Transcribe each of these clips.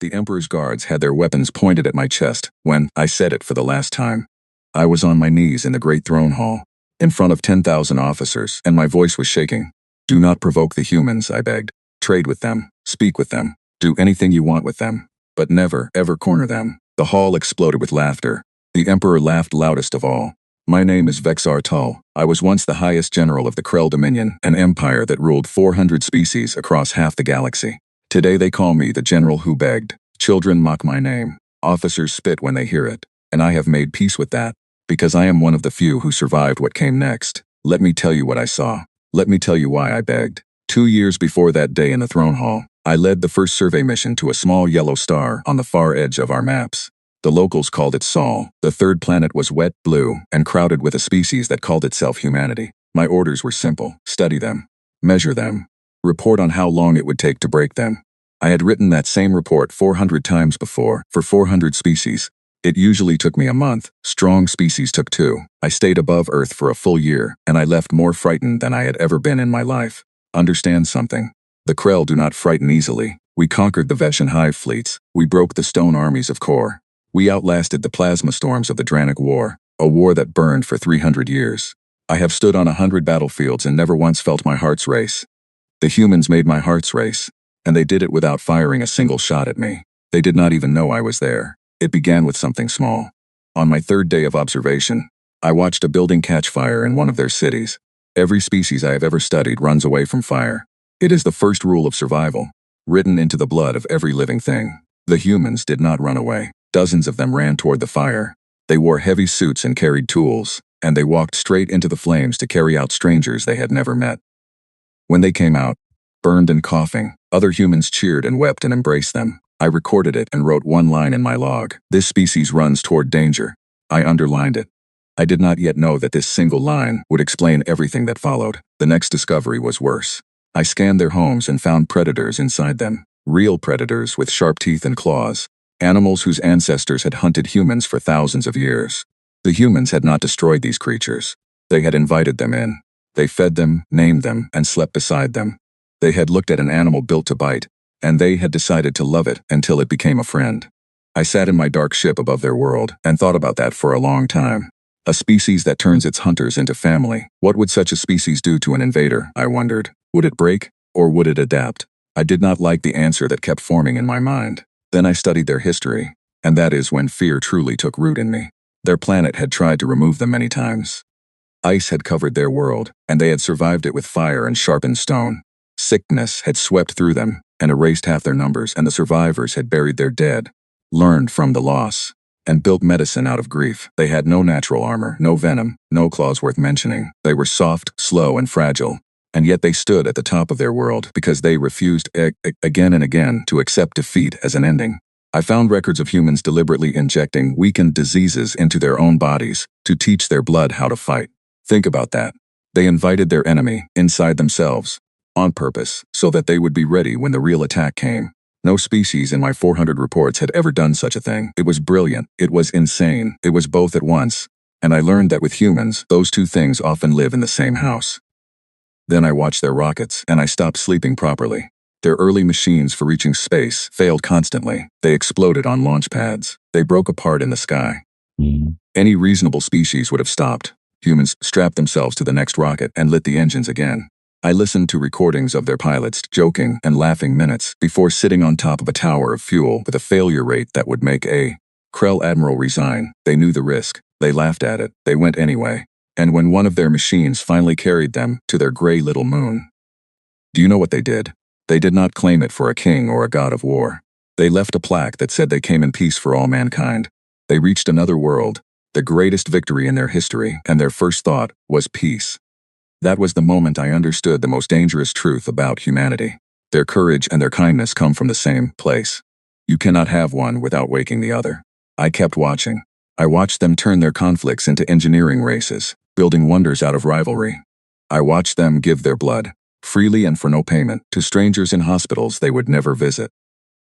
The Emperor's guards had their weapons pointed at my chest when I said it for the last time. I was on my knees in the great throne hall, in front of 10,000 officers, and my voice was shaking. Do not provoke the humans, I begged. Trade with them, speak with them, do anything you want with them, but never, ever corner them. The hall exploded with laughter. The Emperor laughed loudest of all. My name is Vexar Tull. I was once the highest general of the Krell Dominion, an empire that ruled 400 species across half the galaxy. Today they call me the general who begged. Children mock my name. Officers spit when they hear it. And I have made peace with that, because I am one of the few who survived what came next. Let me tell you what I saw. Let me tell you why I begged. 2 years before that day in the throne hall, I led the first survey mission to a small yellow star on the far edge of our maps. The locals called it Sol. The third planet was wet blue and crowded with a species that called itself humanity. My orders were simple. Study them. Measure them. Report on how long it would take to break them. I had written that same report 400 times before, for 400 species. It usually took me a month. Strong species took 2. I stayed above Earth for a full year, and I left more frightened than I had ever been in my life. Understand something. The Krell do not frighten easily. We conquered the Vesh and Hive fleets. We broke the stone armies of Kor. We outlasted the plasma storms of the Dranic War, a war that burned for 300 years. I have stood on 100 battlefields and never once felt my heart's race. The humans made my heart's race, and they did it without firing a single shot at me. They did not even know I was there. It began with something small. On my 3rd day of observation, I watched a building catch fire in one of their cities. Every species I have ever studied runs away from fire. It is the first rule of survival, written into the blood of every living thing. The humans did not run away. Dozens of them ran toward the fire. They wore heavy suits and carried tools, and they walked straight into the flames to carry out strangers they had never met. When they came out, burned and coughing, other humans cheered and wept and embraced them. I recorded it and wrote one line in my log. This species runs toward danger. I underlined it. I did not yet know that this single line would explain everything that followed. The next discovery was worse. I scanned their homes and found predators inside them. Real predators with sharp teeth and claws. Animals whose ancestors had hunted humans for thousands of years. The humans had not destroyed these creatures. They had invited them in. They fed them, named them, and slept beside them. They had looked at an animal built to bite, and they had decided to love it until it became a friend. I sat in my dark ship above their world and thought about that for a long time. A species that turns its hunters into family. What would such a species do to an invader, I wondered? Would it break, or would it adapt? I did not like the answer that kept forming in my mind. Then I studied their history, and that is when fear truly took root in me. Their planet had tried to remove them many times. Ice had covered their world, and they had survived it with fire and sharpened stone. Sickness had swept through them and erased half their numbers, and the survivors had buried their dead, learned from the loss, and built medicine out of grief. They had no natural armor, no venom, no claws worth mentioning. They were soft, slow, and fragile, and yet they stood at the top of their world because they refused again and again to accept defeat as an ending. I found records of humans deliberately injecting weakened diseases into their own bodies to teach their blood how to fight. Think about that. They invited their enemy inside themselves, on purpose, so that they would be ready when the real attack came. No species in my 400 reports had ever done such a thing. It was brilliant. It was insane. It was both at once. And I learned that with humans, those two things often live in the same house. Then I watched their rockets, and I stopped sleeping properly. Their early machines for reaching space failed constantly. They exploded on launch pads. They broke apart in the sky. Any reasonable species would have stopped. Humans strapped themselves to the next rocket and lit the engines again. I listened to recordings of their pilots joking and laughing minutes before sitting on top of a tower of fuel with a failure rate that would make a Krell admiral resign. They knew the risk. They laughed at it. They went anyway. And when one of their machines finally carried them to their gray little moon, do you know what they did? They did not claim it for a king or a god of war. They left a plaque that said they came in peace for all mankind. They reached another world, the greatest victory in their history, and their first thought was peace. That was the moment I understood the most dangerous truth about humanity. Their courage and their kindness come from the same place. You cannot have one without waking the other. I kept watching. I watched them turn their conflicts into engineering races, building wonders out of rivalry. I watched them give their blood, freely and for no payment, to strangers in hospitals they would never visit.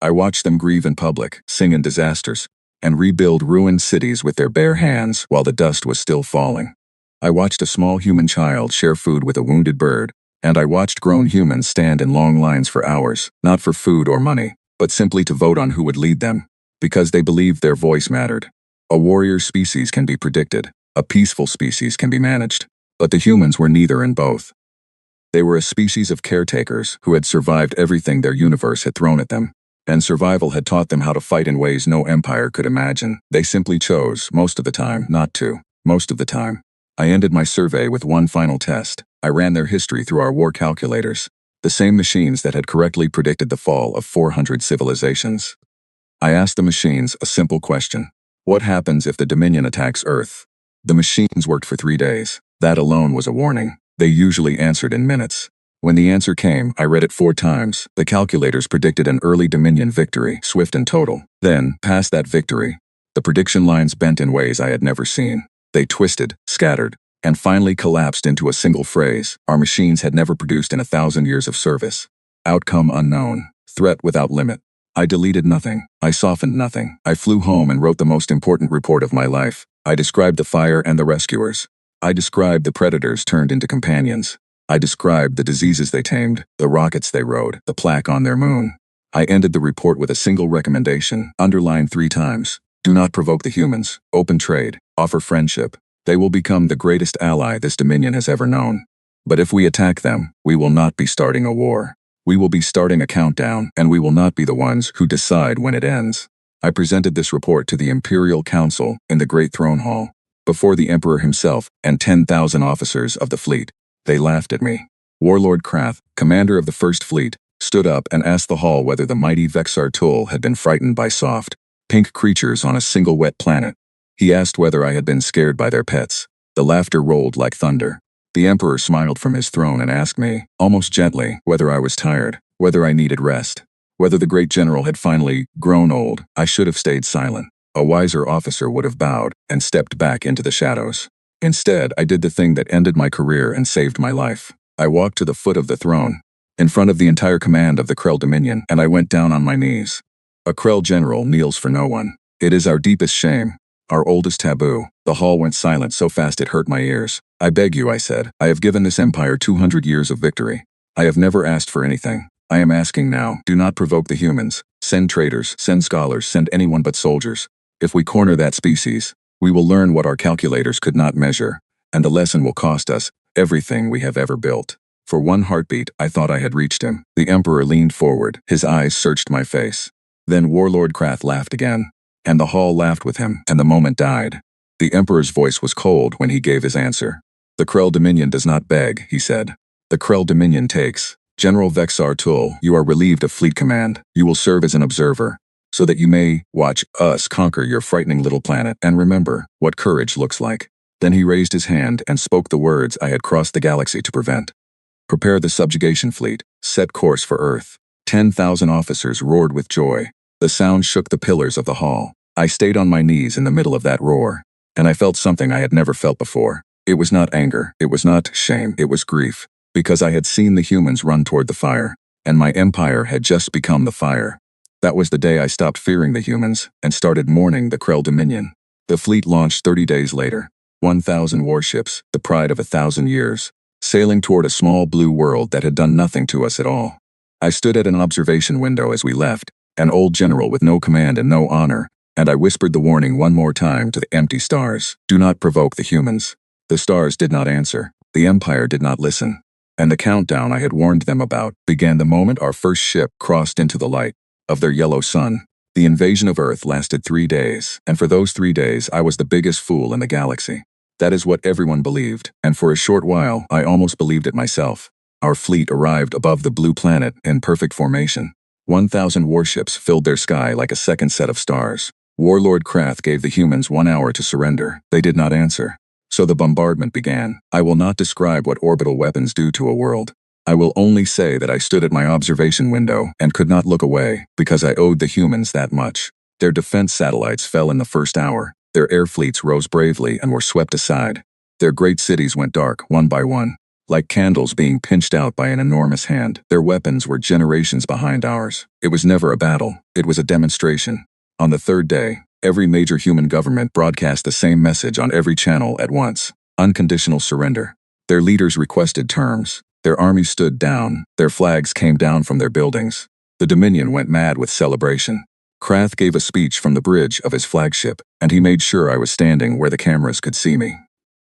I watched them grieve in public, sing in disasters, and rebuild ruined cities with their bare hands while the dust was still falling. I watched a small human child share food with a wounded bird, and I watched grown humans stand in long lines for hours, not for food or money, but simply to vote on who would lead them, because they believed their voice mattered. A warrior species can be predicted, a peaceful species can be managed, but the humans were neither and both. They were a species of caretakers who had survived everything their universe had thrown at them, and survival had taught them how to fight in ways no empire could imagine. They simply chose, most of the time, not to. Most of the time. I ended my survey with one final test. I ran their history through our war calculators, the same machines that had correctly predicted the fall of 400 civilizations. I asked the machines a simple question. What happens if the Dominion attacks Earth? The machines worked for 3 days. That alone was a warning. They usually answered in minutes. When the answer came, I read it 4 times. The calculators predicted an early Dominion victory, swift and total. Then, past that victory, the prediction lines bent in ways I had never seen. They twisted, scattered, and finally collapsed into a single phrase our machines had never produced in 1,000 years of service. Outcome unknown. Threat without limit. I deleted nothing. I softened nothing. I flew home and wrote the most important report of my life. I described the fire and the rescuers. I described the predators turned into companions. I described the diseases they tamed, the rockets they rode, the plaque on their moon. I ended the report with a single recommendation, underlined 3 times. Do not provoke the humans. Open trade. Offer friendship. They will become the greatest ally this Dominion has ever known. But if we attack them, we will not be starting a war. We will be starting a countdown, and we will not be the ones who decide when it ends. I presented this report to the Imperial Council in the Great Throne Hall, before the Emperor himself and 10,000 officers of the fleet. They laughed at me. Warlord Krath, commander of the First Fleet, stood up and asked the hall whether the mighty Vexar Tul had been frightened by soft, pink creatures on a single wet planet. He asked whether I had been scared by their pets. The laughter rolled like thunder. The Emperor smiled from his throne and asked me, almost gently, whether I was tired, whether I needed rest, whether the great general had finally grown old. I should have stayed silent. A wiser officer would have bowed and stepped back into the shadows. Instead, I did the thing that ended my career and saved my life. I walked to the foot of the throne, in front of the entire command of the Krell Dominion, and I went down on my knees. A Krell general kneels for no one. It is our deepest shame, our oldest taboo. The hall went silent so fast it hurt my ears. I beg you, I said. I have given this empire 200 years of victory. I have never asked for anything. I am asking now. Do not provoke the humans. Send traitors, send scholars, send anyone but soldiers. If we corner that species, we will learn what our calculators could not measure, and the lesson will cost us everything we have ever built. For one heartbeat, I thought I had reached him. The Emperor leaned forward. His eyes searched my face. Then Warlord Krath laughed again, and the hall laughed with him, and the moment died. The Emperor's voice was cold when he gave his answer. The Krell Dominion does not beg, he said. The Krell Dominion takes. General Vexar Tul, you are relieved of fleet command. You will serve as an observer, so that you may watch us conquer your frightening little planet and remember what courage looks like. Then he raised his hand and spoke the words I had crossed the galaxy to prevent. Prepare the subjugation fleet. Set course for Earth. 10,000 officers roared with joy. The sound shook the pillars of the hall. I stayed on my knees in the middle of that roar, and I felt something I had never felt before. It was not anger, it was not shame, it was grief, because I had seen the humans run toward the fire, and my empire had just become the fire. That was the day I stopped fearing the humans and started mourning the Krell Dominion. The fleet launched 30 days later. 1,000 warships, the pride of 1,000 years, sailing toward a small blue world that had done nothing to us at all. I stood at an observation window as we left, an old general with no command and no honor, and I whispered the warning one more time to the empty stars. Do not provoke the humans. The stars did not answer. The Empire did not listen. And the countdown I had warned them about began the moment our first ship crossed into the light of their yellow sun. The invasion of Earth lasted 3 days, and for those 3 days I was the biggest fool in the galaxy. That is what everyone believed, and for a short while I almost believed it myself. Our fleet arrived above the blue planet in perfect formation. 1,000 warships filled their sky like a second set of stars. Warlord Krath gave the humans 1 hour to surrender. They did not answer. So the bombardment began. I will not describe what orbital weapons do to a world. I will only say that I stood at my observation window and could not look away because I owed the humans that much. Their defense satellites fell in the first hour. Their air fleets rose bravely and were swept aside. Their great cities went dark, one by one, like candles being pinched out by an enormous hand. Their weapons were generations behind ours. It was never a battle. It was a demonstration. On the 3rd day, every major human government broadcast the same message on every channel at once. Unconditional surrender. Their leaders requested terms. Their armies stood down. Their flags came down from their buildings. The Dominion went mad with celebration. Krath gave a speech from the bridge of his flagship, and he made sure I was standing where the cameras could see me.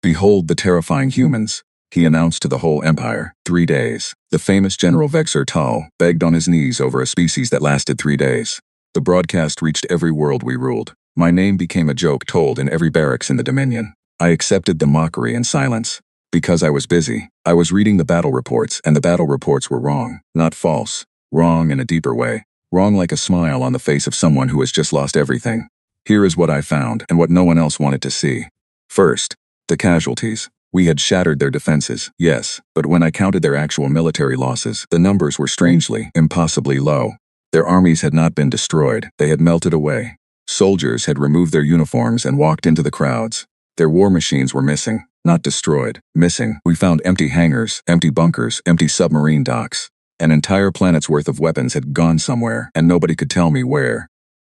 "Behold the terrifying humans," he announced to the whole empire. 3 days. The famous General Vexer Tal begged on his knees over a species that lasted 3 days. The broadcast reached every world we ruled. My name became a joke told in every barracks in the Dominion. I accepted the mockery in silence. Because I was busy, I was reading the battle reports, and the battle reports were wrong, not false. Wrong in a deeper way. Wrong like a smile on the face of someone who has just lost everything. Here is what I found, and what no one else wanted to see. First, the casualties. We had shattered their defenses, yes, but when I counted their actual military losses, the numbers were strangely, impossibly low. Their armies had not been destroyed, they had melted away. Soldiers had removed their uniforms and walked into the crowds. Their war machines were missing, not destroyed, missing. We found empty hangars, empty bunkers, empty submarine docks. An entire planet's worth of weapons had gone somewhere, and nobody could tell me where.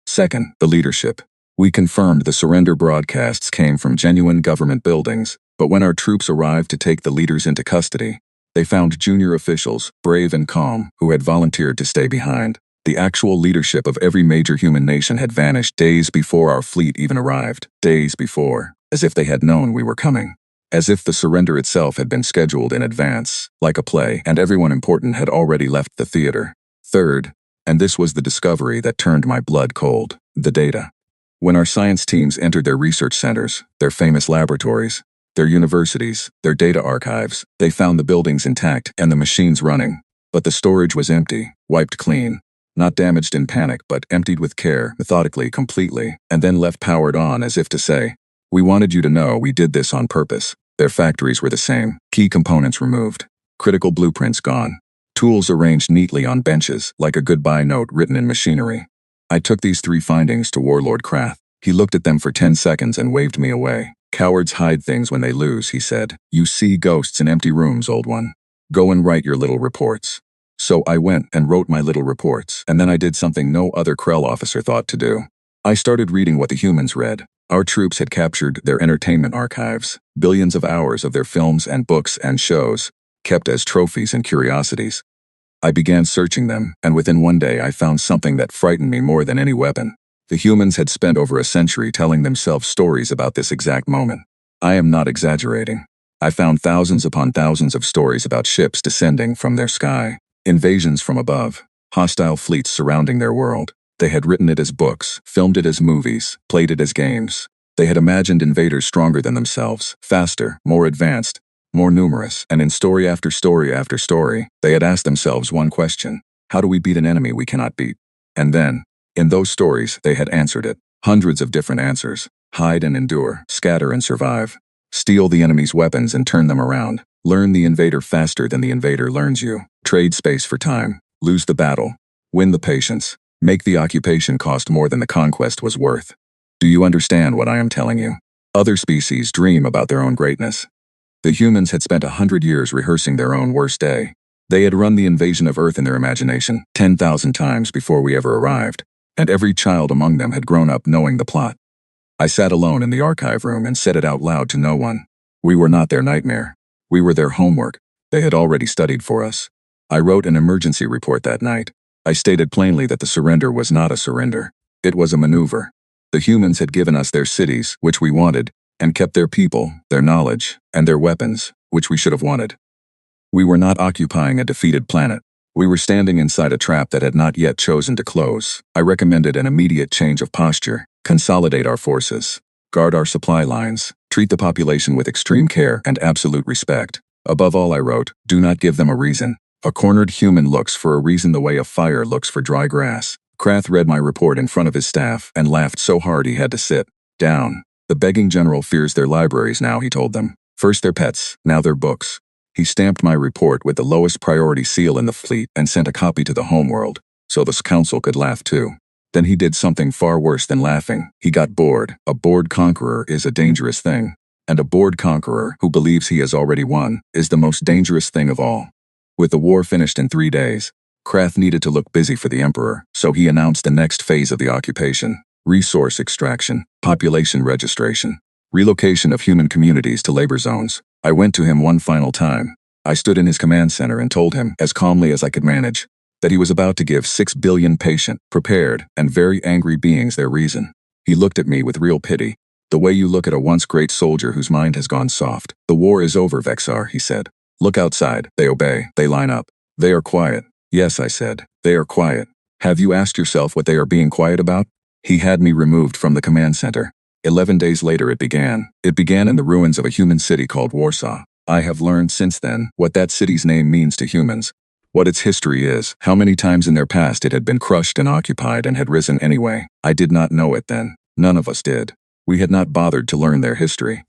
Second, the leadership. We confirmed the surrender broadcasts came from genuine government buildings, but when our troops arrived to take the leaders into custody, they found junior officials, brave and calm, who had volunteered to stay behind. The actual leadership of every major human nation had vanished days before our fleet even arrived. Days before. As if they had known we were coming. As if the surrender itself had been scheduled in advance, like a play, and everyone important had already left the theater. Third, and this was the discovery that turned my blood cold, the data. When our science teams entered their research centers, their famous laboratories, their universities, their data archives, they found the buildings intact and the machines running. But the storage was empty, wiped clean. Not damaged in panic, but emptied with care, methodically, completely, and then left powered on as if to say, "We wanted you to know we did this on purpose." Their factories were the same, key components removed, critical blueprints gone, tools arranged neatly on benches like a goodbye note written in machinery. I took these 3 findings to Warlord Krath. He looked at them for 10 seconds and waved me away. "Cowards hide things when they lose," he said. "You see ghosts in empty rooms, old one. Go and write your little reports." So I went and wrote my little reports, and then I did something no other Krell officer thought to do. I started reading what the humans read. Our troops had captured their entertainment archives, billions of hours of their films and books and shows, kept as trophies and curiosities. I began searching them, and within 1 day I found something that frightened me more than any weapon. The humans had spent over a century telling themselves stories about this exact moment. I am not exaggerating. I found thousands upon thousands of stories about ships descending from their sky, invasions from above, hostile fleets surrounding their world. They had written it as books, filmed it as movies, played it as games. They had imagined invaders stronger than themselves, faster, more advanced, more numerous, and in story after story after story, they had asked themselves one question: how do we beat an enemy we cannot beat? And then, in those stories, they had answered it. Hundreds of different answers. Hide and endure, scatter and survive. Steal the enemy's weapons and turn them around. Learn the invader faster than the invader learns you. Trade space for time. Lose the battle. Win the patience. Make the occupation cost more than the conquest was worth. Do you understand what I am telling you? Other species dream about their own greatness. The humans had spent 100 years rehearsing their own worst day. They had run the invasion of Earth in their imagination 10,000 times before we ever arrived, and every child among them had grown up knowing the plot. I sat alone in the archive room and said it out loud to no one. We were not their nightmare. We were their homework. They had already studied for us. I wrote an emergency report that night. I stated plainly that the surrender was not a surrender. It was a maneuver. The humans had given us their cities, which we wanted, and kept their people, their knowledge, and their weapons, which we should have wanted. We were not occupying a defeated planet. We were standing inside a trap that had not yet chosen to close. I recommended an immediate change of posture, consolidate our forces, guard our supply lines, treat the population with extreme care and absolute respect. Above all, I wrote, do not give them a reason. A cornered human looks for a reason the way a fire looks for dry grass. Krath read my report in front of his staff and laughed so hard he had to sit down. The begging general fears their libraries now, he told them. First their pets, now their books. He stamped my report with the lowest priority seal in the fleet and sent a copy to the homeworld, so the council could laugh too. Then he did something far worse than laughing. He got bored. A bored conqueror is a dangerous thing. And a bored conqueror who believes he has already won is the most dangerous thing of all. With the war finished in 3 days, Krath needed to look busy for the emperor, so he announced the next phase of the occupation: resource extraction, population registration, relocation of human communities to labor zones. I went to him one final time. I stood in his command center and told him, as calmly as I could manage, that he was about to give 6 billion patient, prepared, and very angry beings their reason. He looked at me with real pity. The way you look at a once great soldier whose mind has gone soft. The war is over, Vexar, he said. Look outside. They obey. They line up. They are quiet. Yes, I said. They are quiet. Have you asked yourself what they are being quiet about? He had me removed from the command center. 11 days later it began. It began in the ruins of a human city called Warsaw. I have learned since then what that city's name means to humans. What its history is, how many times in their past it had been crushed and occupied and had risen anyway. I did not know it then. None of us did. We had not bothered to learn their history.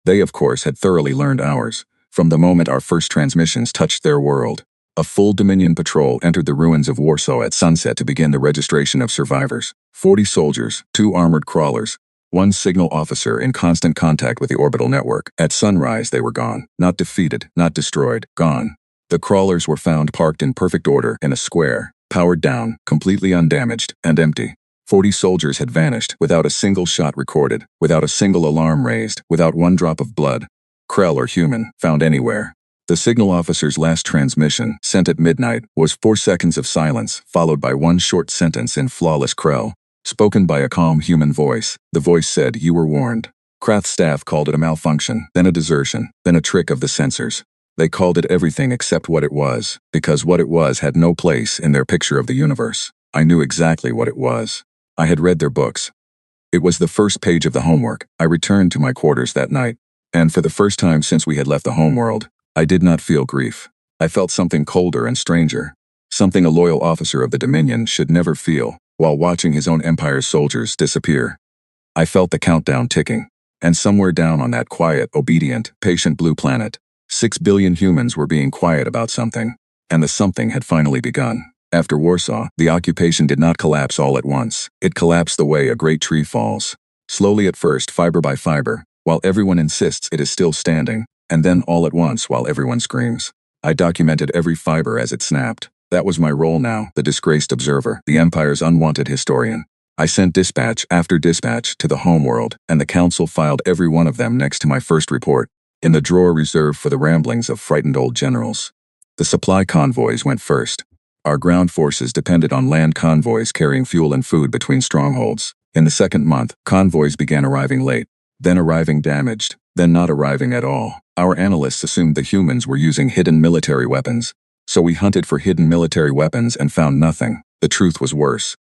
They, of course, had thoroughly learned ours. From the moment our first transmissions touched their world, a full Dominion patrol entered the ruins of Warsaw at sunset to begin the registration of survivors. 40 soldiers, 2 armored crawlers, 1 signal officer in constant contact with the orbital network. At sunrise they were gone. Not defeated, not destroyed, gone. The crawlers were found parked in perfect order in a square, powered down, completely undamaged, and empty. 40 soldiers had vanished, without a single shot recorded, without a single alarm raised, without 1 drop of blood. Krell or human, found anywhere. The signal officer's last transmission, sent at midnight, was 4 seconds of silence, followed by 1 short sentence in flawless Krell, spoken by a calm human voice. The voice said, "You were warned." Krath's staff called it a malfunction, then a desertion, then a trick of the sensors. They called it everything except what it was, because what it was had no place in their picture of the universe. I knew exactly what it was. I had read their books. It was the first page of the homework. I returned to my quarters that night, and for the first time since we had left the homeworld, I did not feel grief. I felt something colder and stranger, something a loyal officer of the Dominion should never feel while watching his own empire's soldiers disappear. I felt the countdown ticking, and somewhere down on that quiet, obedient, patient blue planet, 6 billion humans were being quiet about something, and the something had finally begun. After Warsaw, the occupation did not collapse all at once. It collapsed the way a great tree falls. Slowly at first, fiber by fiber, while everyone insists it is still standing, and then all at once while everyone screams. I documented every fiber as it snapped. That was my role now, the disgraced observer, the Empire's unwanted historian. I sent dispatch after dispatch to the homeworld, and the Council filed every one of them next to my first report, in the drawer reserved for the ramblings of frightened old generals. The supply convoys went first. Our ground forces depended on land convoys carrying fuel and food between strongholds. In the second month, convoys began arriving late, then arriving damaged, then not arriving at all. Our analysts assumed the humans were using hidden military weapons, so we hunted for hidden military weapons and found nothing. The truth was worse.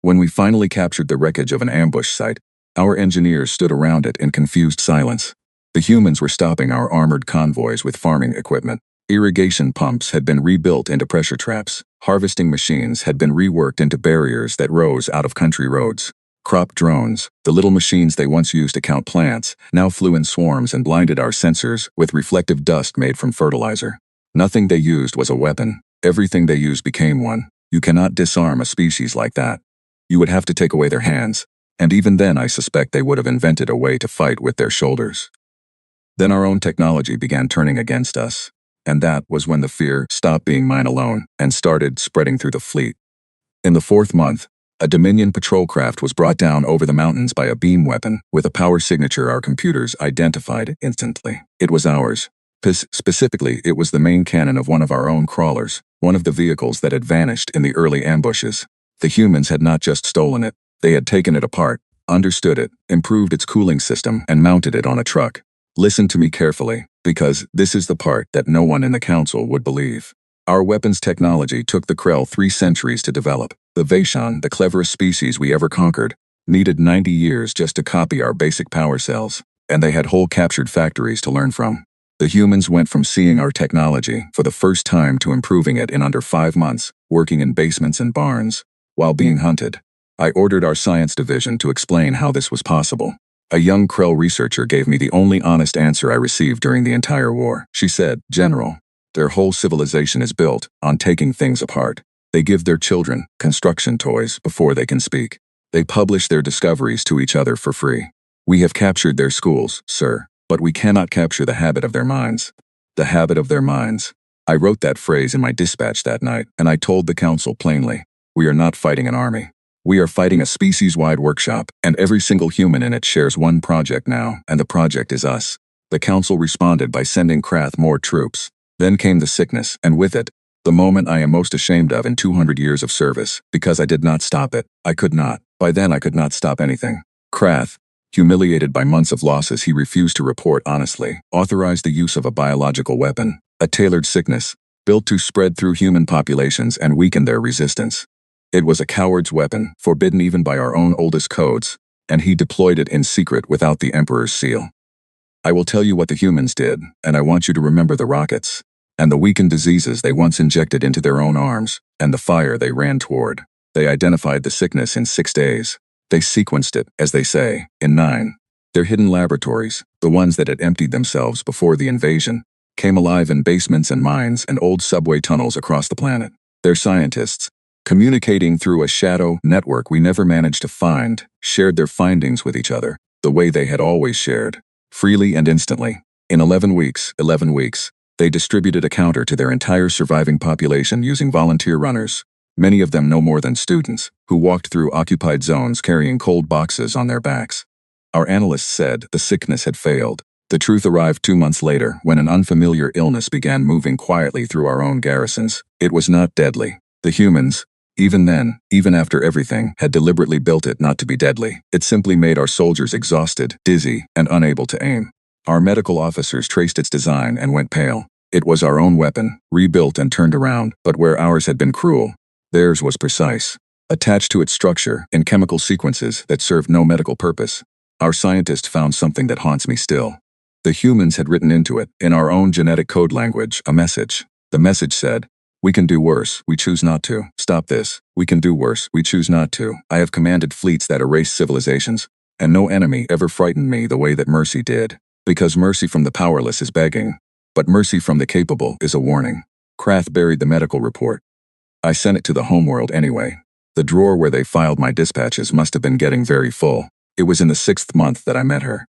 When we finally captured the wreckage of an ambush site, our engineers stood around it in confused silence. The humans were stopping our armored convoys with farming equipment. Irrigation pumps had been rebuilt into pressure traps. Harvesting machines had been reworked into barriers that rose out of country roads. Crop drones, the little machines they once used to count plants, now flew in swarms and blinded our sensors with reflective dust made from fertilizer. Nothing they used was a weapon. Everything they used became one. You cannot disarm a species like that. You would have to take away their hands, and even then I suspect they would have invented a way to fight with their shoulders. Then our own technology began turning against us. And that was when the fear stopped being mine alone and started spreading through the fleet. In the 4th month, a Dominion patrol craft was brought down over the mountains by a beam weapon with a power signature our computers identified instantly. It was ours. Specifically, it was the main cannon of one of our own crawlers, one of the vehicles that had vanished in the early ambushes. The humans had not just stolen it, they had taken it apart, understood it, improved its cooling system, and mounted it on a truck. Listen to me carefully, because this is the part that no one in the Council would believe. Our weapons technology took the Krell 3 centuries to develop. The Vaishon, the cleverest species we ever conquered, needed 90 years just to copy our basic power cells, and they had whole captured factories to learn from. The humans went from seeing our technology for the first time to improving it in under 5 months, working in basements and barns, while being hunted. I ordered our science division to explain how this was possible. A young Krell researcher gave me the only honest answer I received during the entire war. She said, "General, their whole civilization is built on taking things apart. They give their children construction toys before they can speak. They publish their discoveries to each other for free. We have captured their schools, sir, but we cannot capture the habit of their minds." The habit of their minds. I wrote that phrase in my dispatch that night, and I told the Council plainly, we are not fighting an army. We are fighting a species-wide workshop, and every single human in it shares one project now, and the project is us. The Council responded by sending Krath more troops. Then came the sickness, and with it, The moment I am most ashamed of in 200 years of service, because I did not stop it. I could not. By then I could not stop anything. Krath, humiliated by months of losses he refused to report honestly, authorized the use of a biological weapon, a tailored sickness, built to spread through human populations and weaken their resistance. It was a coward's weapon, forbidden even by our own oldest codes, and he deployed it in secret without the Emperor's seal. I will tell you what the humans did, and I want you to remember the rockets, and the weakened diseases they once injected into their own arms, and the fire they ran toward. They identified the sickness in 6 days. They sequenced it, as they say, in 9. Their hidden laboratories, the ones that had emptied themselves before the invasion, came alive in basements and mines and old subway tunnels across the planet. Their scientists, communicating through a shadow network we never managed to find, shared their findings with each other, the way they had always shared, freely and instantly. In 11 weeks, they distributed a counter to their entire surviving population using volunteer runners, many of them no more than students, who walked through occupied zones carrying cold boxes on their backs. Our analysts said the sickness had failed. The truth arrived 2 months later when an unfamiliar illness began moving quietly through our own garrisons. It was not deadly. The humans, even then, even after everything, had deliberately built it not to be deadly. It simply made our soldiers exhausted, dizzy, and unable to aim. Our medical officers traced its design and went pale. It was our own weapon, rebuilt and turned around, but where ours had been cruel, theirs was precise, attached to its structure in chemical sequences that served no medical purpose. Our scientist found something that haunts me still. The humans had written into it, in our own genetic code language, a message. The message said, "We can do worse, we choose not to. Stop this. We can do worse, we choose not to. I have commanded fleets that erase civilizations, and no enemy ever frightened me the way that mercy did. Because mercy from the powerless is begging, but mercy from the capable is a warning." Krath buried the medical report. I sent it to the homeworld anyway. The drawer where they filed my dispatches must have been getting very full. It was in the 6th month that I met her.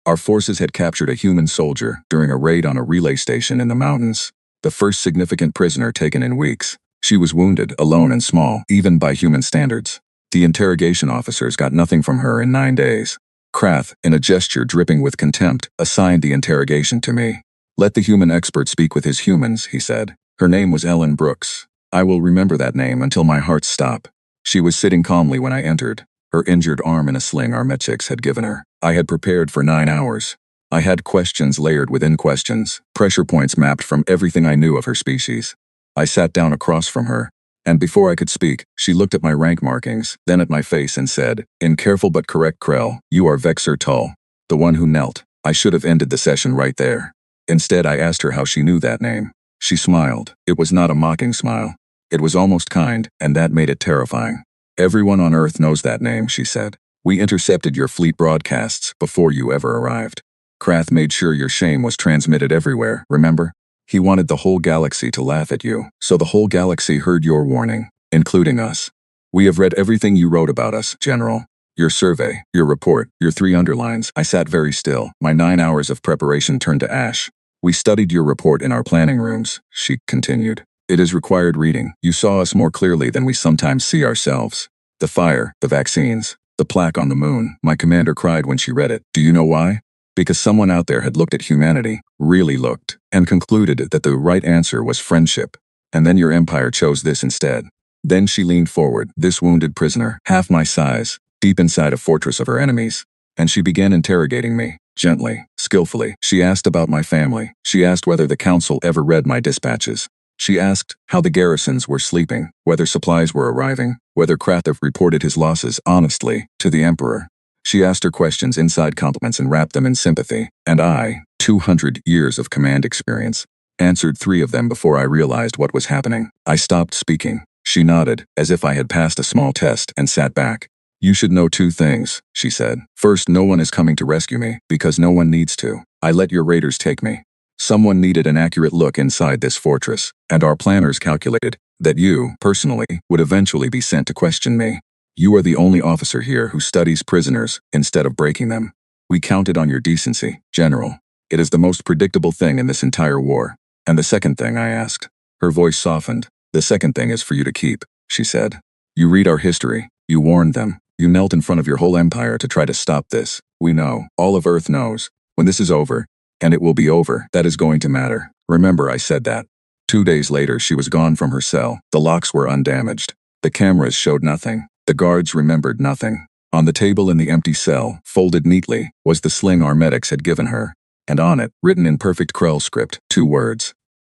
Our forces had captured a human soldier during a raid on a relay station in the mountains, the first significant prisoner taken in weeks. She was wounded, alone and small, even by human standards. The interrogation officers got nothing from her in 9 days. Krath, in a gesture dripping with contempt, assigned the interrogation to me. "Let the human expert speak with his humans," he said. Her name was Ellen Brooks. I will remember that name until my heart stops. She was sitting calmly when I entered, her injured arm in a sling our Metchiks had given her. I had prepared for 9 hours. I had questions layered within questions, pressure points mapped from everything I knew of her species. I sat down across from her, and before I could speak, she looked at my rank markings, then at my face and said, in careful but correct Krell, "You are Vexer Tull, the one who knelt." I should have ended the session right there. Instead, I asked her how she knew that name. She smiled. It was not a mocking smile. It was almost kind, and that made it terrifying. "Everyone on Earth knows that name," she said. "We intercepted your fleet broadcasts before you ever arrived. Krath made sure your shame was transmitted everywhere, remember? He wanted the whole galaxy to laugh at you, so the whole galaxy heard your warning, including us. We have read everything you wrote about us, General. Your survey, your report, your 3 underlines." I sat very still. My 9 hours of preparation turned to ash. "We studied your report in our planning rooms," she continued. "It is required reading. You saw us more clearly than we sometimes see ourselves. The fire, the vaccines, the plaque on the moon." My commander cried when she read it. "Do you know why? Because someone out there had looked at humanity, really looked, and concluded that the right answer was friendship. And then your empire chose this instead." Then she leaned forward, this wounded prisoner, half my size, deep inside a fortress of her enemies, and she began interrogating me, gently, skillfully. She asked about my family. She asked whether the council ever read my dispatches. She asked how the garrisons were sleeping, whether supplies were arriving, whether Krath reported his losses honestly to the Emperor. She asked her questions inside compliments and wrapped them in sympathy, and I, 200 years of command experience, answered 3 of them before I realized what was happening. I stopped speaking. She nodded, as if I had passed a small test, and sat back. "You should know 2 things, she said. "First, no one is coming to rescue me, because no one needs to. I let your raiders take me. Someone needed an accurate look inside this fortress, and our planners calculated that you, personally, would eventually be sent to question me. You are the only officer here who studies prisoners instead of breaking them. We counted on your decency, General. It is the most predictable thing in this entire war." "And the second thing?" I asked. Her voice softened. "The second thing is for you to keep," she said. "You read our history. You warned them. You knelt in front of your whole empire to try to stop this. We know. All of Earth knows. When this is over, and it will be over, that is going to matter. Remember I said that. 2 days later, she was gone from her cell. The locks were undamaged. The cameras showed nothing. The guards remembered nothing. On the table in the empty cell, folded neatly, was the sling our medics had given her. And on it, written in perfect Krell script, 2 words.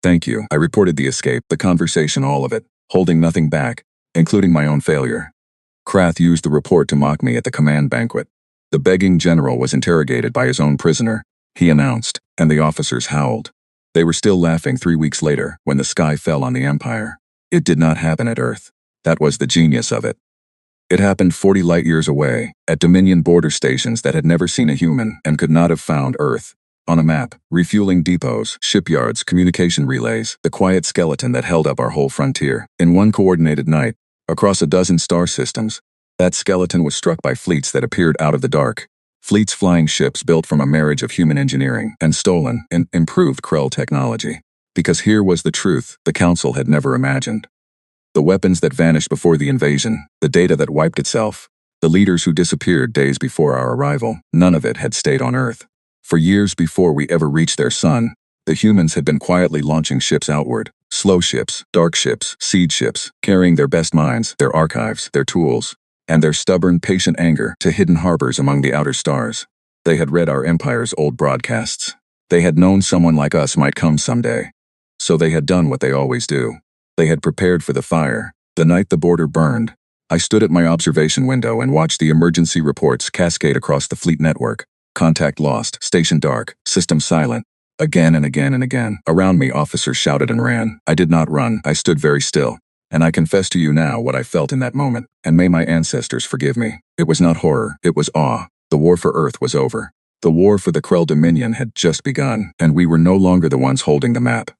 Thank you. I reported the escape, the conversation, all of it, holding nothing back, including my own failure. Krath used the report to mock me at the command banquet. The begging general was interrogated by his own prisoner, he announced, and the officers howled. They were still laughing 3 weeks later when the sky fell on the Empire. It did not happen at Earth. That was the genius of it. It happened 40 light-years away, at Dominion border stations that had never seen a human and could not have found Earth. On a map, refueling depots, shipyards, communication relays, the quiet skeleton that held up our whole frontier. In one coordinated night, across a dozen star systems, that skeleton was struck by fleets that appeared out of the dark. Fleets flying ships built from a marriage of human engineering and stolen and improved Krell technology. Because here was the truth the Council had never imagined. The weapons that vanished before the invasion, the data that wiped itself, the leaders who disappeared days before our arrival, none of it had stayed on Earth. For years before we ever reached their sun, the humans had been quietly launching ships outward. Slow ships, dark ships, seed ships, carrying their best minds, their archives, their tools, and their stubborn, patient anger to hidden harbors among the outer stars. They had read our Empire's old broadcasts. They had known someone like us might come someday. So they had done what they always do. They had prepared for the fire. The night the border burned, I stood at my observation window and watched the emergency reports cascade across the fleet network. Contact lost, station dark, system silent. Again and again and again. Around me, officers shouted and ran. I did not run. I stood very still. And I confess to you now what I felt in that moment, and may my ancestors forgive me. It was not horror, it was awe. The war for Earth was over. The war for the Krell Dominion had just begun, and we were no longer the ones holding the map.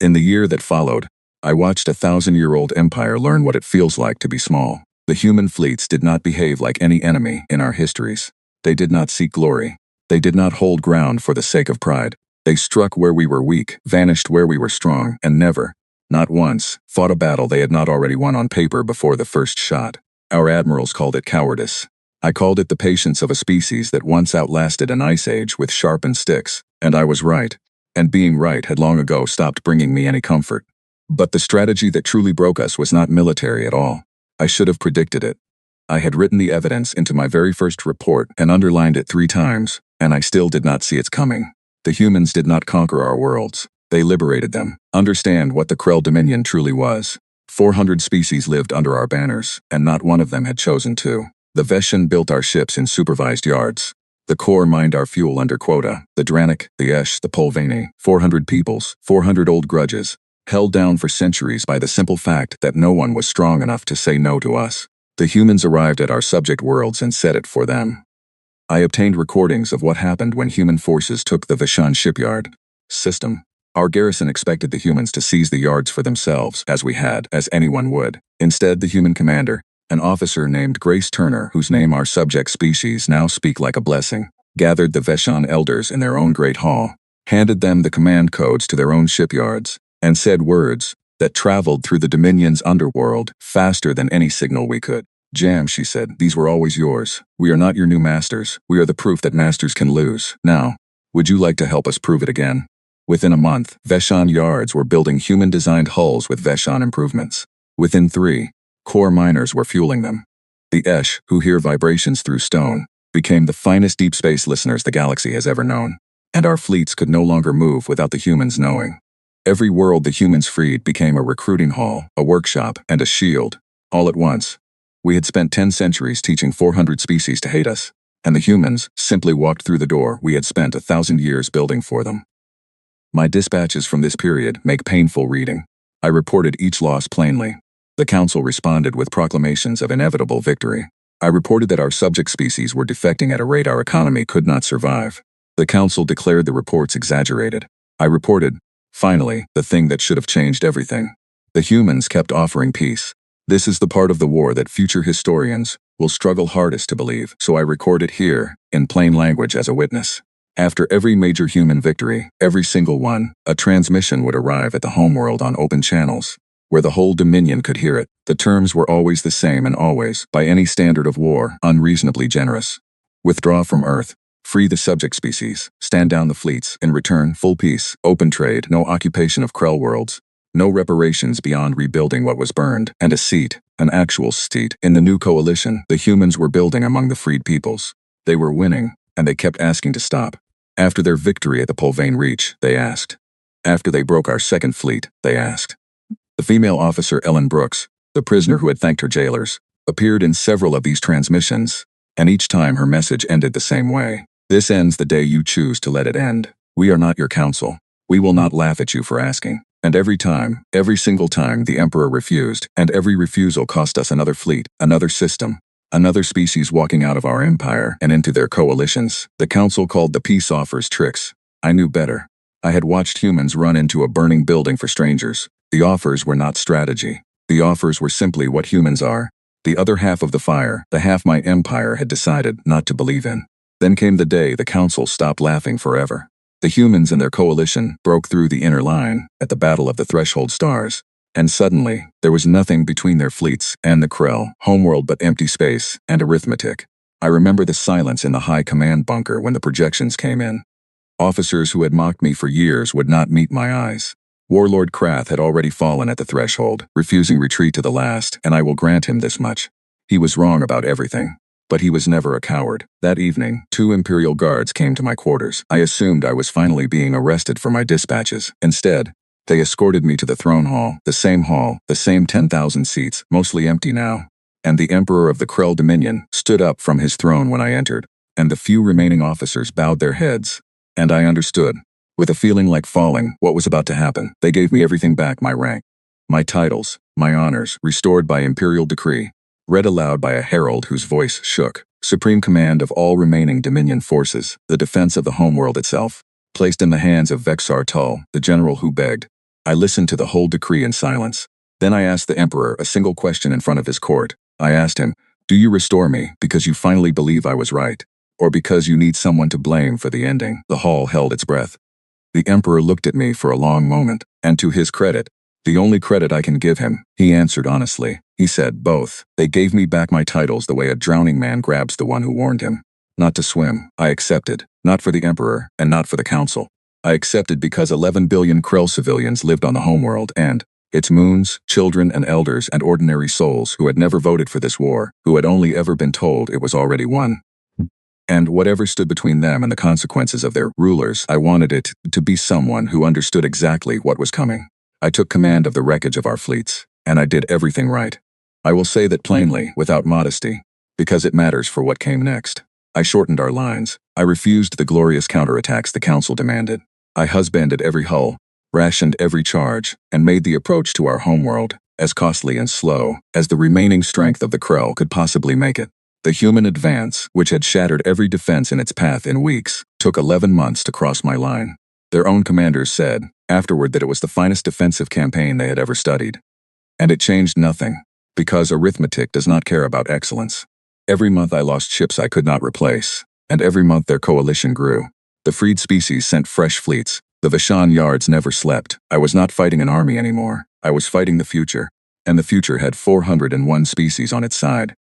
In the year that followed, I watched a 1,000-year-old empire learn what it feels like to be small. The human fleets did not behave like any enemy in our histories. They did not seek glory. They did not hold ground for the sake of pride. They struck where we were weak, vanished where we were strong, and never, not once, fought a battle they had not already won on paper before the first shot. Our admirals called it cowardice. I called it the patience of a species that once outlasted an ice age with sharpened sticks, and I was right. And being right had long ago stopped bringing me any comfort. But the strategy that truly broke us was not military at all. I should have predicted it. I had written the evidence into my very first report and underlined it 3 times, and I still did not see its coming. The humans did not conquer our worlds. They liberated them. Understand what the Krell Dominion truly was. 400 species lived under our banners, and not one of them had chosen to. The Veshan built our ships in supervised yards. The Core mined our fuel under quota. The Dranik, the Esh, the Polvani, 400 peoples, 400 old grudges, held down for centuries by the simple fact that no one was strong enough to say no to us. The humans arrived at our subject worlds and set it for them. I obtained recordings of what happened when human forces took the Veshan shipyard system. Our garrison expected the humans to seize the yards for themselves, as anyone would. Instead, the human commander, an officer named Grace Turner, whose name our subject species now speak like a blessing, gathered the Veshan elders in their own great hall, handed them the command codes to their own shipyards, and said words that traveled through the Dominion's underworld faster than any signal we could. Jam, she said, these were always yours. We are not your new masters. We are the proof that masters can lose. Now, would you like to help us prove it again? Within a month, Veshan yards were building human-designed hulls with Veshan improvements. Within 3, Core miners were fueling them. The Esh, who hear vibrations through stone, became the finest deep space listeners the galaxy has ever known. And our fleets could no longer move without the humans knowing. Every world the humans freed became a recruiting hall, a workshop, and a shield, all at once. We had spent 10 centuries teaching 400 species to hate us, and the humans simply walked through the door we had spent 1,000 years building for them. My dispatches from this period make painful reading. I reported each loss plainly. The Council responded with proclamations of inevitable victory. I reported that our subject species were defecting at a rate our economy could not survive. The Council declared the reports exaggerated. I reported, finally, the thing that should have changed everything. The humans kept offering peace. This is the part of the war that future historians will struggle hardest to believe, so I record it here, in plain language as a witness. After every major human victory, every single one, a transmission would arrive at the homeworld on open channels, where the whole Dominion could hear it. The terms were always the same and always, by any standard of war, unreasonably generous. Withdraw from Earth. Free the subject species. Stand down the fleets. In return, full peace, open trade, no occupation of Krell worlds. No reparations beyond rebuilding what was burned, and a seat, an actual seat, in the new coalition the humans were building among the freed peoples. They were winning, and they kept asking to stop. After their victory at the Polvain Reach, they asked. After they broke our second fleet, they asked. The female officer Ellen Brooks, the prisoner who had thanked her jailers, appeared in several of these transmissions, and each time her message ended the same way. This ends the day you choose to let it end. We are not your counsel. We will not laugh at you for asking. And every time, every single time, the Emperor refused, and every refusal cost us another fleet, another system, another species walking out of our empire and into their coalitions. The council called the peace offers tricks. I knew better. I had watched humans run into a burning building for strangers. The offers were not strategy. The offers were simply what humans are. The other half of the fire, the half my empire had decided not to believe in. Then came the day the council stopped laughing forever. The humans and their coalition broke through the inner line at the Battle of the Threshold Stars, and suddenly there was nothing between their fleets and the Krell, homeworld but empty space and arithmetic. I remember the silence in the high command bunker when the projections came in. Officers who had mocked me for years would not meet my eyes. Warlord Krath had already fallen at the threshold, refusing retreat to the last, and I will grant him this much. He was wrong about everything. But he was never a coward. That evening, 2 Imperial guards came to my quarters. I assumed I was finally being arrested for my dispatches. Instead, they escorted me to the throne hall, the same 10,000 seats, mostly empty now. And the Emperor of the Krell Dominion stood up from his throne when I entered, and the few remaining officers bowed their heads. And I understood. With a feeling like falling, what was about to happen. They gave me everything back: my rank, my titles, my honors, restored by Imperial decree. Read aloud by a herald whose voice shook. Supreme command of all remaining Dominion forces, the defense of the homeworld itself, placed in the hands of Vexar Tull, the general who begged. I listened to the whole decree in silence. Then I asked the Emperor a single question in front of his court. I asked him, "Do you restore me because you finally believe I was right, or because you need someone to blame for the ending?" The hall held its breath. The Emperor looked at me for a long moment, and to his credit, the only credit I can give him, he answered honestly. He said, "Both. They gave me back my titles the way a drowning man grabs the one who warned him. Not to swim, I accepted. Not for the Emperor, and not for the Council. I accepted because 11 billion Krell civilians lived on the homeworld and its moons, children and elders and ordinary souls who had never voted for this war, who had only ever been told it was already won. And whatever stood between them and the consequences of their rulers, I wanted it to be someone who understood exactly what was coming. I took command of the wreckage of our fleets, and I did everything right. I will say that plainly, without modesty, because it matters for what came next. I shortened our lines. I refused the glorious counterattacks the Council demanded. I husbanded every hull, rationed every charge, and made the approach to our homeworld as costly and slow as the remaining strength of the Krell could possibly make it. The human advance, which had shattered every defense in its path in weeks, took 11 months to cross my line. Their own commanders said, afterward, that it was the finest defensive campaign they had ever studied. And it changed nothing, because arithmetic does not care about excellence. Every month I lost ships I could not replace, and every month their coalition grew. The freed species sent fresh fleets. The Vishan yards never slept. I was not fighting an army anymore. I was fighting the future, and the future had 401 species on its side.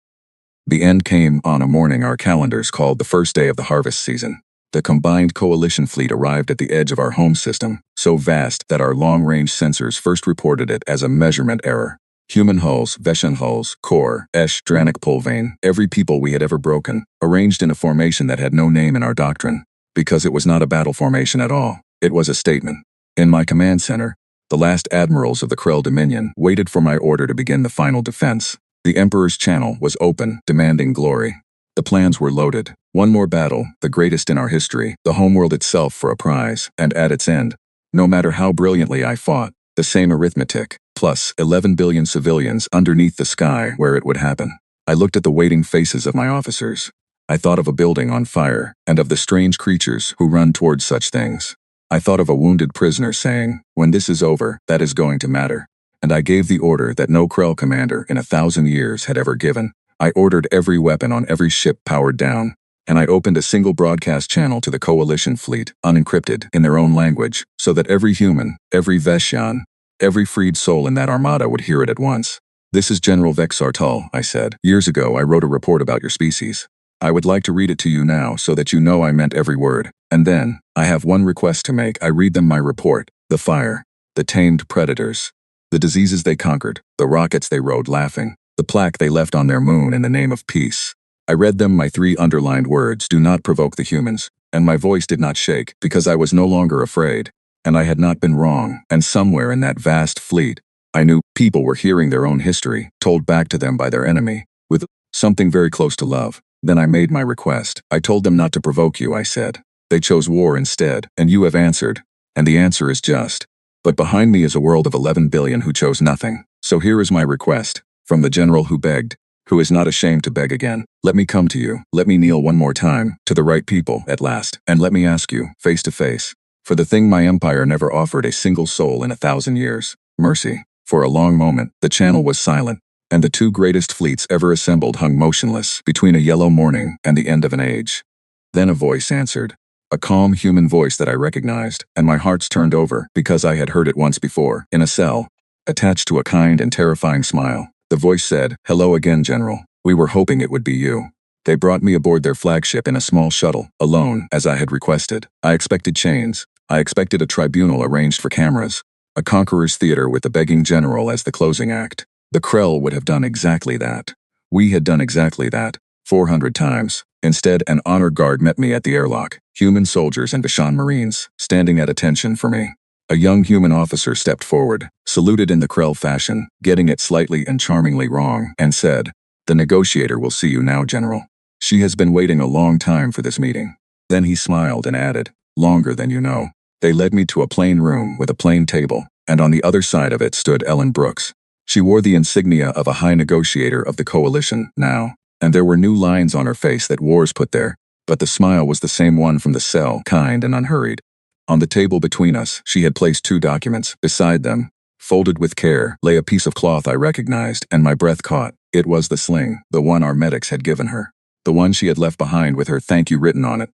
The end came on a morning our calendars called the first day of the harvest season. The combined coalition fleet arrived at the edge of our home system, so vast that our long-range sensors first reported it as a measurement error. Human hulls, Veshan hulls, Kor, Esh, Dranik Polvain, every people we had ever broken, arranged in a formation that had no name in our doctrine, because it was not a battle formation at all. It was a statement. In my command center, the last admirals of the Krell Dominion waited for my order to begin the final defense. The Emperor's channel was open, demanding glory. The plans were loaded. One more battle, the greatest in our history, the homeworld itself for a prize, and at its end, no matter how brilliantly I fought, the same arithmetic, plus 11 billion civilians underneath the sky where it would happen. I looked at the waiting faces of my officers. I thought of a building on fire, and of the strange creatures who run towards such things. I thought of a wounded prisoner saying, "When this is over, that is going to matter." And I gave the order that no Krell commander in 1,000 years had ever given. I ordered every weapon on every ship powered down, and I opened a single broadcast channel to the coalition fleet, unencrypted, in their own language, so that every human, every Veshan, every freed soul in that armada would hear it at once. "This is General Vexar Tull," I said. "Years ago I wrote a report about your species. I would like to read it to you now so that you know I meant every word. And then, I have one request to make. I read them my report. The fire, the tamed predators, The diseases they conquered, the rockets they rode laughing, the plaque they left on their moon in the name of peace. I read them my 3 underlined words, do not provoke the humans, and my voice did not shake because I was no longer afraid, and I had not been wrong, and somewhere in that vast fleet, I knew people were hearing their own history, told back to them by their enemy, with something very close to love. Then I made my request. I told them not to provoke you, I said. They chose war instead, and you have answered, and the answer is just. But behind me is a world of 11 billion who chose nothing. So here is my request, from the general who begged, who is not ashamed to beg again. Let me come to you, let me kneel one more time, to the right people, at last, and let me ask you, face to face, for the thing my empire never offered a single soul in 1,000 years, mercy. For a long moment, the channel was silent, and the 2 greatest fleets ever assembled hung motionless between a yellow morning and the end of an age. Then a voice answered. A calm human voice that I recognized, and my heart's turned over because I had heard it once before, in a cell, attached to a kind and terrifying smile. The voice said, "Hello again, General. We were hoping it would be you." They brought me aboard their flagship in a small shuttle, alone, as I had requested. I expected chains. I expected a tribunal arranged for cameras, a conqueror's theater with the begging general as the closing act. The Krell would have done exactly that. We had done exactly that, 400 times. Instead, an honor guard met me at the airlock, human soldiers and Vishan Marines, standing at attention for me. A young human officer stepped forward, saluted in the Krell fashion, getting it slightly and charmingly wrong, and said, "The negotiator will see you now, General. She has been waiting a long time for this meeting." Then he smiled and added, "Longer than you know." They led me to a plain room with a plain table, and on the other side of it stood Ellen Brooks. She wore the insignia of a high negotiator of the coalition now, and there were new lines on her face that wars put there, but the smile was the same one from the cell, kind and unhurried. On the table between us, she had placed 2 documents. Beside them, folded with care, lay a piece of cloth I recognized, and my breath caught. It was the sling, the one our medics had given her, the one she had left behind with her thank you written on it.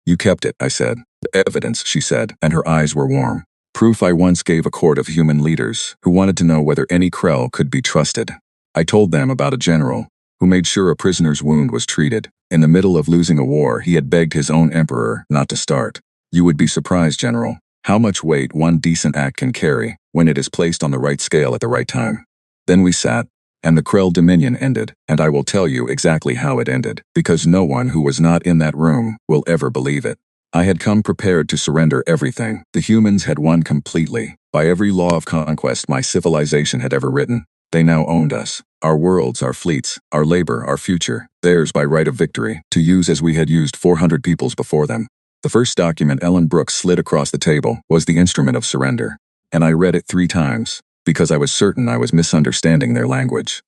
"You kept it," I said. "Evidence," she said, and her eyes were warm. "Proof I once gave a court of human leaders who wanted to know whether any Krell could be trusted. I told them about a general who made sure a prisoner's wound was treated. In the middle of losing a war, he had begged his own emperor not to start. You would be surprised, General, how much weight one decent act can carry when it is placed on the right scale at the right time." Then we sat, and the Krell Dominion ended, and I will tell you exactly how it ended, because no one who was not in that room will ever believe it. I had come prepared to surrender everything. The humans had won completely. By every law of conquest my civilization had ever written, they now owned us. Our worlds, our fleets, our labor, our future, theirs by right of victory, to use as we had used 400 peoples before them. The first document Ellen Brooks slid across the table was the instrument of surrender, and I read it 3 times, because I was certain I was misunderstanding their language.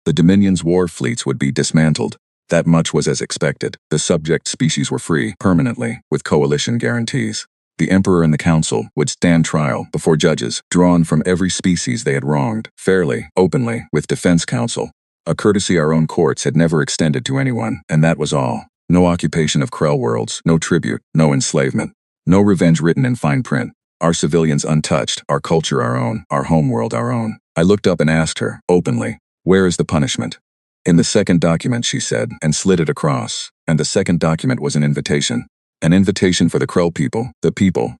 The Dominion's war fleets would be dismantled. That much was as expected. The subject species were free, permanently, with coalition guarantees. The Emperor and the Council would stand trial before judges, drawn from every species they had wronged, fairly, openly, with defense counsel. A courtesy our own courts had never extended to anyone, and that was all. No occupation of Krell worlds, no tribute, no enslavement. No revenge written in fine print. Our civilians untouched, our culture our own, our homeworld our own. I looked up and asked her, openly, "Where is the punishment?" "In the second document," she said, and slid it across. And the second document was an invitation. An invitation for the Krell people,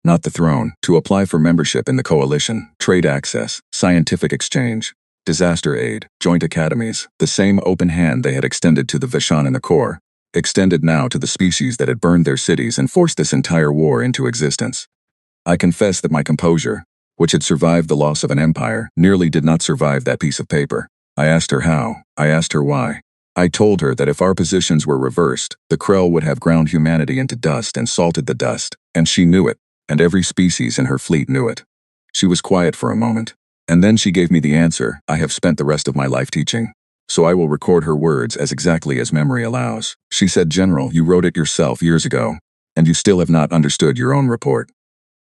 not the throne, to apply for membership in the coalition, trade access, scientific exchange, disaster aid, joint academies, the same open hand they had extended to the Vishan and the Core, extended now to the species that had burned their cities and forced this entire war into existence. I confess that my composure, which had survived the loss of an empire, nearly did not survive that piece of paper. I asked her how. I asked her why. I told her that if our positions were reversed, the Krell would have ground humanity into dust and salted the dust, and she knew it, and every species in her fleet knew it. She was quiet for a moment, and then she gave me the answer I have spent the rest of my life teaching. So I will record her words as exactly as memory allows. She said, "General, you wrote it yourself years ago, and you still have not understood your own report.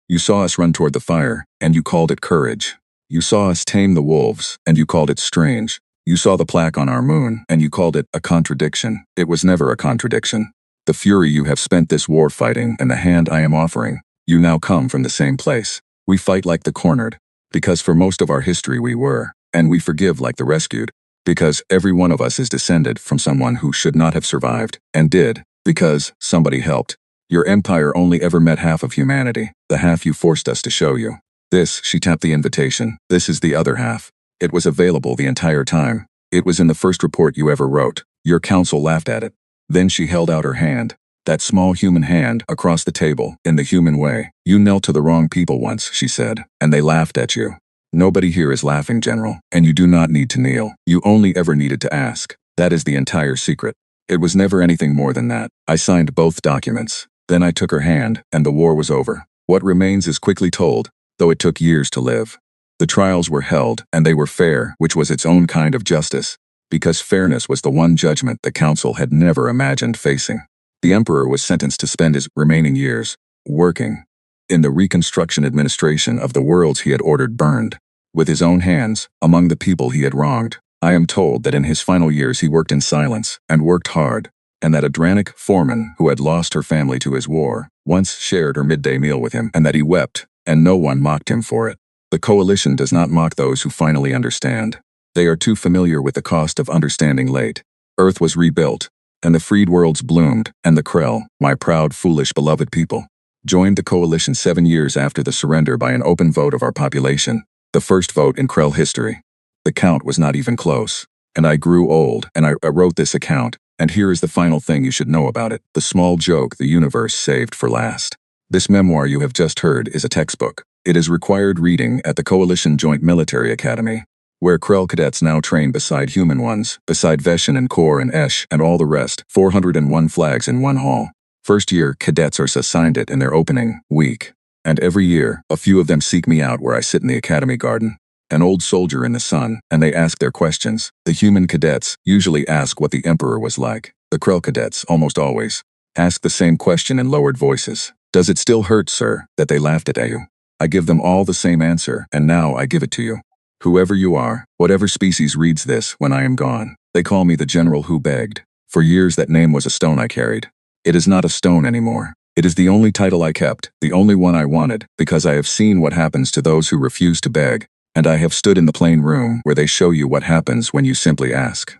You saw us run toward the fire, and you called it courage. You saw us tame the wolves, and you called it strange. You saw the plaque on our moon, and you called it a contradiction. It was never a contradiction. The fury you have spent this war fighting and the hand I am offering, you now come from the same place. We fight like the cornered, because for most of our history we were, and we forgive like the rescued, because every one of us is descended from someone who should not have survived, and did, because somebody helped. Your empire only ever met half of humanity, the half you forced us to show you. This, she tapped the invitation. This is the other half. It was available the entire time. It was in the first report you ever wrote. Your counsel laughed at it. Then she held out her hand. That small human hand across the table, in the human way. You knelt to the wrong people once, she said, and they laughed at you. Nobody here is laughing, General, and you do not need to kneel. You only ever needed to ask. That is the entire secret. It was never anything more than that. I signed both documents. Then I took her hand, and the war was over. What remains is quickly told, though it took years to live. The trials were held, and they were fair, which was its own kind of justice, because fairness was the one judgment the council had never imagined facing. The emperor was sentenced to spend his remaining years working in the reconstruction administration of the worlds he had ordered burned, with his own hands, among the people he had wronged. I am told that in his final years he worked in silence, and worked hard, and that a Dranik foreman who had lost her family to his war once shared her midday meal with him, and that he wept, and no one mocked him for it. The coalition does not mock those who finally understand. They are too familiar with the cost of understanding late. Earth was rebuilt, and the freed worlds bloomed, and the Krell, my proud, foolish, beloved people, joined the coalition 7 years after the surrender by an open vote of our population, the first vote in Krell history. The count was not even close. And I grew old, and I wrote this account, and here is the final thing you should know about it, the small joke the universe saved for last. This memoir you have just heard is a textbook. It is required reading at the Coalition Joint Military Academy, where Krell cadets now train beside human ones, beside Veshin and Kor and Esh and all the rest, 401 flags in one hall. First year, cadets are assigned it in their opening week. And every year, a few of them seek me out where I sit in the academy garden, an old soldier in the sun, and they ask their questions. The human cadets usually ask what the emperor was like. The Krell cadets, almost always, ask the same question in lowered voices. Does it still hurt, sir, that they laughed at you? I give them all the same answer, and now I give it to you. Whoever you are, whatever species reads this when I am gone, they call me the general who begged. For years that name was a stone I carried. It is not a stone anymore. It is the only title I kept, the only one I wanted, because I have seen what happens to those who refuse to beg, and I have stood in the plain room where they show you what happens when you simply ask.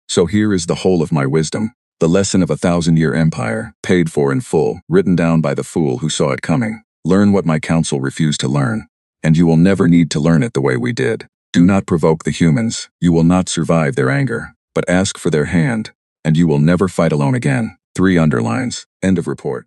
So here is the whole of my wisdom, the lesson of a 1,000-year empire, paid for in full, written down by the fool who saw it coming. Learn what my council refused to learn. And you will never need to learn it the way we did. Do not provoke the humans. You will not survive their anger. But ask for their hand, and you will never fight alone again. 3 underlines. End of report.